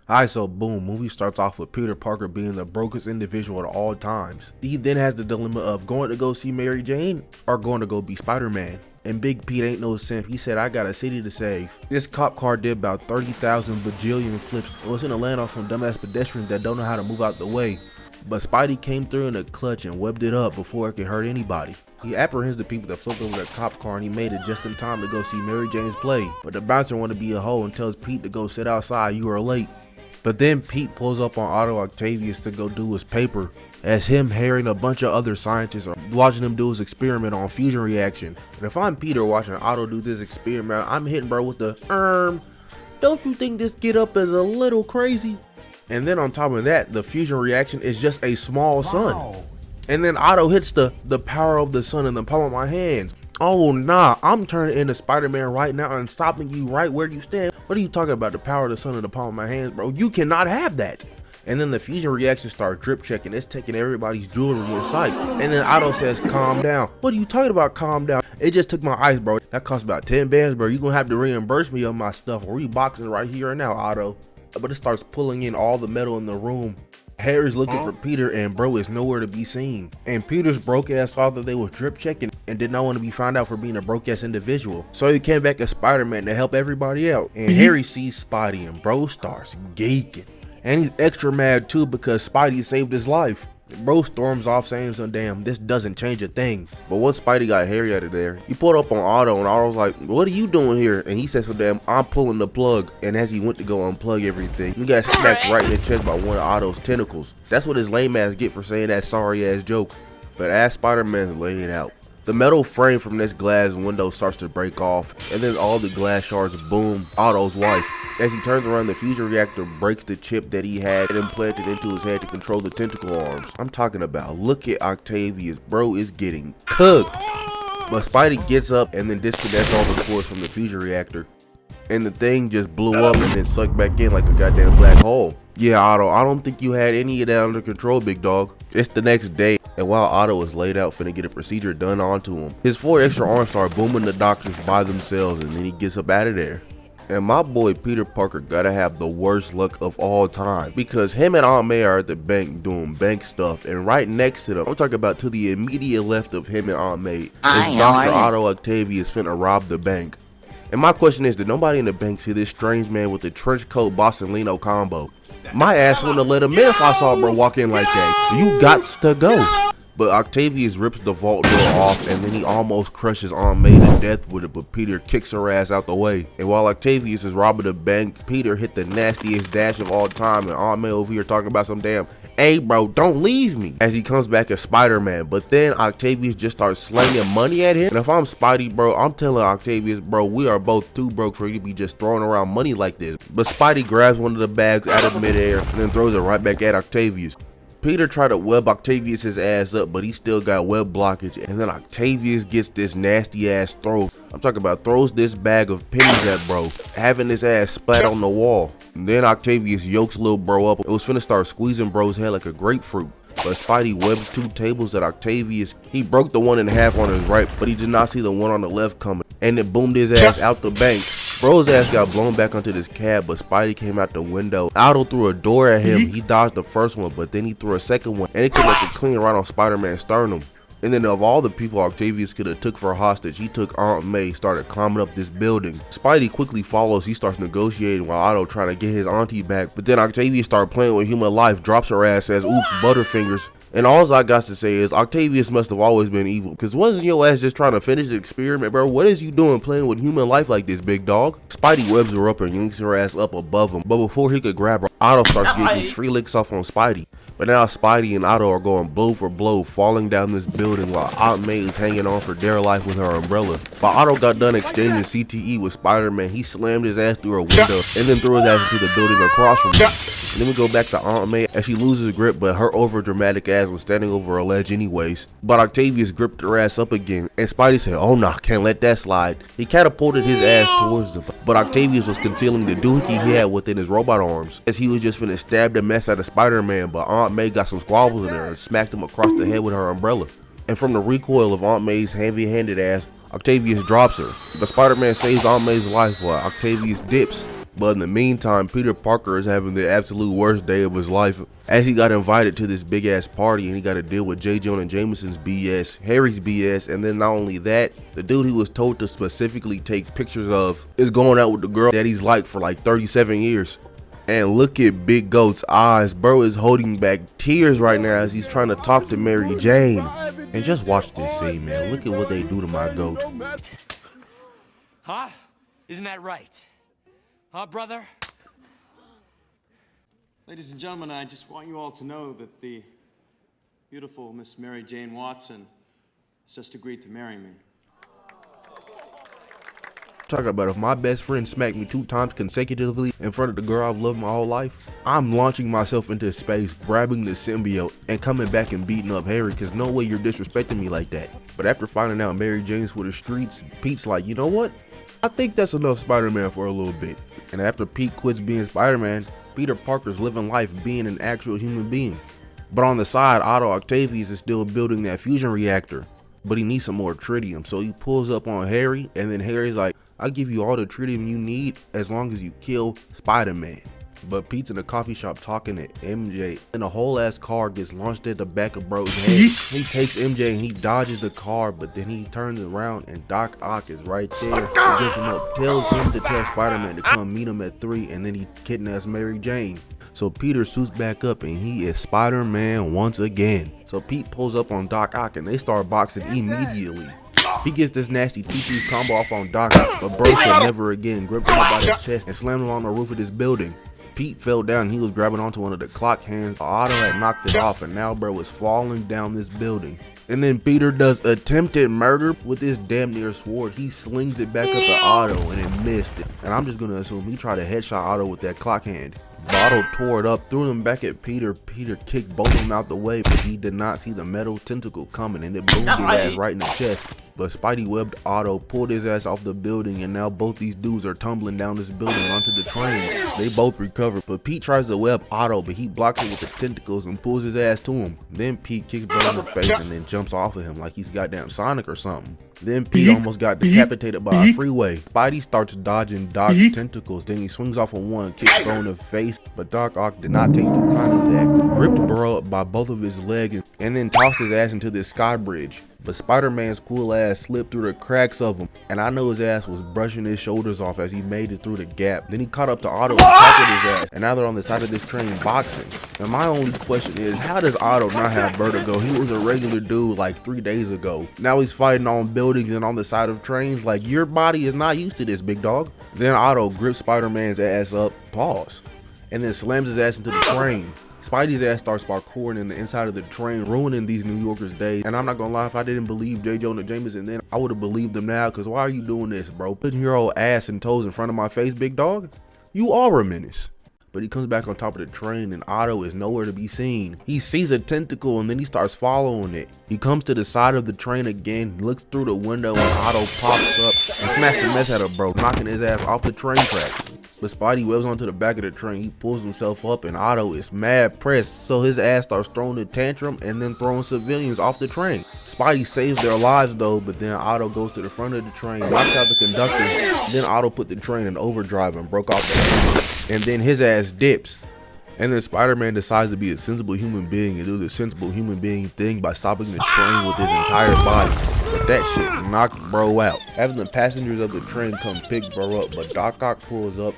Alright, so boom, movie starts off with Peter Parker being the brokest individual at all times. He then has the dilemma of going to go see Mary Jane or going to go be Spider-Man. And Big Pete ain't no simp. He said, I got a city to save. This cop car did about 30,000 bajillion flips. It was in a land on some dumbass pedestrians that don't know how to move out the way. But Spidey came through in a clutch and webbed it up before it could hurt anybody. He apprehends the people that flipped over the cop car and he made it just in time to go see Mary Jane's play. But the bouncer wanted to be a hoe and tells Pete to go sit outside, you are late. But then Pete pulls up on Octavius to go do his paper, as him, Harry, and a bunch of other scientists are watching him do his experiment on fusion reaction. And if I'm Peter watching Otto do this experiment, I'm hitting bro with the don't you think this get up is a little crazy? And then on top of that, the fusion reaction is just a small sun. And then Otto hits the power of the sun in the palm of my hands. Oh nah, I'm turning into Spider-Man right now and stopping you right where you stand. What are you talking about, the power of the sun in the palm of my hands, bro? You cannot have that. And then the fusion reactions start drip checking. It's taking everybody's jewelry in sight. And then Otto says, calm down. What are you talking about, calm down? It just took my ice, bro. That cost about 10 bands, bro. You're gonna have to reimburse me of my stuff. Reboxing right here and now, Otto. But it starts pulling in all the metal in the room. Harry's looking for Peter and bro is nowhere to be seen. And Peter's broke ass saw that they was drip checking and did not want to be found out for being a broke ass individual. So he came back as Spider-Man to help everybody out. And Harry sees Spidey and bro starts geeking. And he's extra mad too because Spidey saved his life. Bro storms off saying some damn, this doesn't change a thing. But once Spidey got Harry out of there, he pulled up on Otto and Otto was like, what are you doing here? And he said so damn, I'm pulling the plug. And as he went to go unplug everything, he got smacked right in the chest by one of Otto's tentacles. That's what his lame ass get for saying that sorry ass joke. But as Spider-Man's laying out, the metal frame from this glass window starts to break off, and then all the glass shards boom Otto's wife. As he turns around, the fusion reactor breaks the chip that he had implanted into his head to control the tentacle arms. I'm talking about, look at Octavius, bro is getting cooked. But Spidey gets up and then disconnects all the cords from the fusion reactor. And the thing just blew up and then sucked back in like a goddamn black hole. Yeah, Otto, I don't think you had any of that under control, big dog. It's the next day, and while Otto is laid out finna get a procedure done onto him, his 4 extra arms start booming the doctors by themselves, and then he gets up out of there. And my boy Peter Parker gotta have the worst luck of all time, because him and Aunt May are at the bank doing bank stuff, and right next to them, I'm talking about to the immediate left of him and Aunt May, is Dr. Otto Octavius finna rob the bank. And my question is, did nobody in the bank see this strange man with the trench coat Boston-Lino combo? My ass wouldn't have let him in if I saw bro walk in like that. You gots to go. But Octavius rips the vault door off and then he almost crushes Aunt May to death with it, but Peter kicks her ass out the way. And while Octavius is robbing the bank, Peter hit the nastiest dash of all time and Aunt May over here talking about some damn, hey bro, don't leave me, as he comes back as Spider-Man. But then Octavius just starts slanging money at him. And if I'm Spidey, bro, I'm telling Octavius, bro, we are both too broke for you to be just throwing around money like this. But Spidey grabs one of the bags out of midair and then throws it right back at Octavius. Peter tried to web Octavius' ass up, but he still got web blockage, and then Octavius gets this nasty ass throw. I'm talking about throws this bag of pennies at bro, having his ass splat on the wall. And then Octavius yokes little bro up. It was finna start squeezing bro's head like a grapefruit. But Spidey webbed 2 tables at Octavius. He broke the one in half on his right, but he did not see the one on the left coming, and it boomed his ass out the bank. Bro's ass got blown back onto this cab, but Spidey came out the window. Otto threw a door at him. He dodged the first one, but then he threw a second one, and it connected clean right on Spider-Man's sternum. And then of all the people Octavius could have took for a hostage, he took Aunt May, started climbing up this building. Spidey quickly follows. He starts negotiating while Otto trying to get his auntie back. But then Octavius started playing with human life, drops her ass, says, oops, Butterfingers. And all I got to say is Octavius must have always been evil, because wasn't your ass just trying to finish the experiment, bro? What is you doing playing with human life like this, big dog? Spidey webs her up and yanks her ass up above him, but before he could grab her, Otto starts getting these free licks off on Spidey. But now Spidey and Otto are going blow for blow, falling down this building while Aunt May is hanging on for dear life with her umbrella. While Otto got done exchanging CTE with Spider-Man, he slammed his ass through a window and then threw his ass into the building across from him. And then we go back to Aunt May as she loses grip, but her over dramatic ass was standing over a ledge anyways. But Octavius gripped her ass up again, and Spidey said, oh nah, can't let that slide. He catapulted his ass towards them, but Octavius was concealing the doohickey he had within his robot arms, as he was just finna stab the mess out of Spider-Man, but Aunt May got some squabbles in there and smacked him across the head with her umbrella. And from the recoil of Aunt May's heavy-handed ass, Octavius drops her. But Spider-Man saves Aunt May's life while Octavius dips. But in the meantime, Peter Parker is having the absolute worst day of his life as he got invited to this big ass party and he got to deal with J. Jonah Jameson's BS, Harry's BS, and then not only that, the dude he was told to specifically take pictures of is going out with the girl that he's liked for like 37 years. And look at Big Goat's eyes, bro is holding back tears right now as he's trying to talk to Mary Jane. And just watch this scene, man. Look at what they do to my goat. Huh? Isn't that right? Huh, brother? Ladies and gentlemen, I just want you all to know that the beautiful Miss Mary Jane Watson has just agreed to marry me. Talking about if my best friend smacked me 2 times consecutively in front of the girl I've loved my whole life, I'm launching myself into space, grabbing the symbiote, and coming back and beating up Harry, cause no way you're disrespecting me like that. But after finding out Mary Jane's for the streets, Pete's like, you know what? I think that's enough Spider-Man for a little bit. And after Pete quits being Spider-Man, Peter Parker's living life being an actual human being. But on the side, Octavius is still building that fusion reactor, but he needs some more tritium, so he pulls up on Harry, and then Harry's like, I'll give you all the tritium you need as long as you kill Spider-Man. But Pete's in the coffee shop talking to MJ, and a whole ass car gets launched at the back of bro's head. He takes MJ and he dodges the car, but then he turns around and Doc Ock is right there. He gives him up, tells him to tell Spider-Man to come meet him at 3, and then he kidnaps Mary Jane. So Peter suits back up and he is Spider-Man once again. So Pete pulls up on Doc Ock and they start boxing immediately. He gets this nasty 2-piece combo off on Doc, but bro said never again, gripped him up by the chest and slammed him on the roof of this building. Pete fell down and he was grabbing onto one of the clock hands. Otto had knocked it off and now bro was falling down this building. And then Peter does attempted murder with this damn near sword. He slings it back up to Otto and it missed it. And I'm just gonna assume he tried to headshot Otto with that clock hand. Otto tore it up, threw them back at Peter. Peter kicked both of them out the way, but he did not see the metal tentacle coming and it boomed his ass right in the chest. But Spidey webbed Otto, pulled his ass off the building, and now both these dudes are tumbling down this building onto the trains. They both recover, but Pete tries to web Otto, but he blocks it with the tentacles and pulls his ass to him. Then Pete kicks Bro in the face and then jumps off of him like he's goddamn Sonic or something. Then Pete almost got decapitated by a freeway. Spidey starts dodging Doc's tentacles, then he swings off of one, kicks Bro in the face, but Doc Ock did not take too kindly to that. Gripped Bro up by both of his legs and then tossed his ass into this sky bridge. But Spider-Man's cool ass slipped through the cracks of him, and I know his ass was brushing his shoulders off as he made it through the gap. Then he caught up to Otto and tackled his ass, and now they're on the side of this train boxing. And my only question is, how does Otto not have vertigo? He was a regular dude like 3 days ago. Now he's fighting on buildings and on the side of trains. Like, your body is not used to this, big dog. Then Otto grips Spider-Man's ass up, pause, and then slams his ass into the train. Spidey's ass starts parkouring in the inside of the train, ruining these New Yorkers' days. And I'm not gonna lie, if I didn't believe J. Jonah Jameson then, I would have believed him now, because why are you doing this, bro? Putting your old ass and toes in front of my face, big dog? You are a menace. But he comes back on top of the train and Otto is nowhere to be seen. He sees a tentacle and then he starts following it. He comes to the side of the train again, looks through the window, and Otto pops up and smacks the mess out of bro, knocking his ass off the train tracks. But Spidey webs onto the back of the train. He pulls himself up and Otto is mad pressed, so his ass starts throwing a tantrum and then throwing civilians off the train. Spidey saves their lives though, but then Otto goes to the front of the train, knocks out the conductor. Then Otto put the train in overdrive and broke off the train, and then his ass dips. And then Spider-Man decides to be a sensible human being and do the sensible human being thing by stopping the train with his entire body. But that shit knocked bro out. Having the passengers of the train come pick bro up, but Doc Ock pulls up,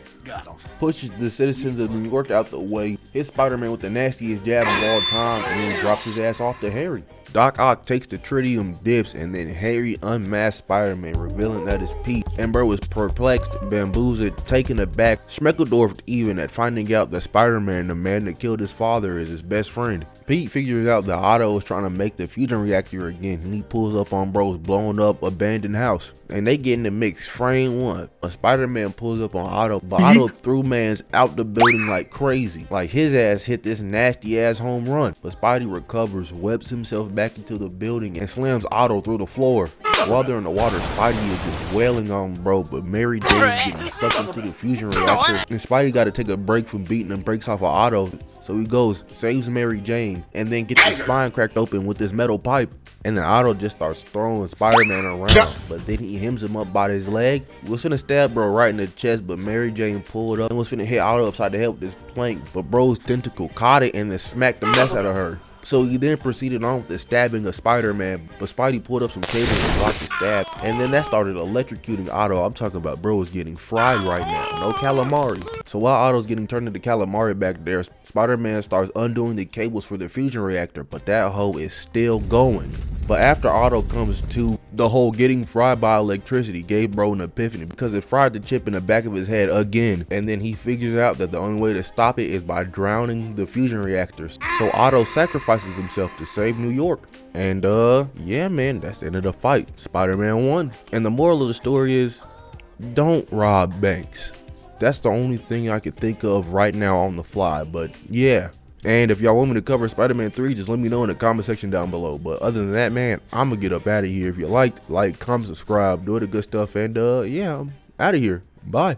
pushes the citizens of New York out the way, hits Spider-Man with the nastiest jab of all time, and then drops his ass off to Harry. Doc Ock takes the tritium, dips, and then Harry unmasks Spider-Man, revealing that it's Pete. And bro was perplexed, bamboozled, taken aback, schmeckledorfed even at finding out that Spider-Man, the man that killed his father, is his best friend. Pete figures out that Otto is trying to make the fusion reactor again, and he pulls up on bro's blown up abandoned house. And they get in the mix, frame one. But Spider-Man pulls up on Otto, but Otto threw mans out the building like crazy. Like his ass hit this nasty ass home run. But Spidey recovers, webs himself back into the building, and slams Otto through the floor. While they're in the water, Spidey is just wailing on bro, but Mary Jane's getting sucked into the fusion reactor, and Spidey got to take a break from beating and breaks off of Otto. So he goes, saves Mary Jane, and then gets his spine cracked open with this metal pipe. And then Otto just starts throwing Spider-Man around, but then he hems him up by his leg. He was finna stab bro right in the chest, but Mary Jane pulled up and was finna hit Otto upside the head with this plank, but bro's tentacle caught it and then smacked the mess out of her. So he then proceeded on with the stabbing of Spider-Man, but Spidey pulled up some cables and blocked the stab, and then that started electrocuting Otto. I'm talking about bro is getting fried right now, no calamari. So while Otto's getting turned into calamari back there, Spider-Man starts undoing the cables for the fusion reactor, but that hoe is still going. But after Otto comes to, the whole getting fried by electricity gave bro an epiphany because it fried the chip in the back of his head again, and then he figures out that the only way to stop it is by drowning the fusion reactors. So Otto sacrifices himself to save New York. And yeah man, that's the end of the fight. Spider-Man won. And the moral of the story is, don't rob banks. That's the only thing I could think of right now on the fly, but yeah. And if y'all want me to cover Spider-Man 3, just let me know in the comment section down below. But other than that, man, I'm gonna get up out of here. If you liked, like, comment, subscribe, do the good stuff, and yeah, I'm out of here. Bye.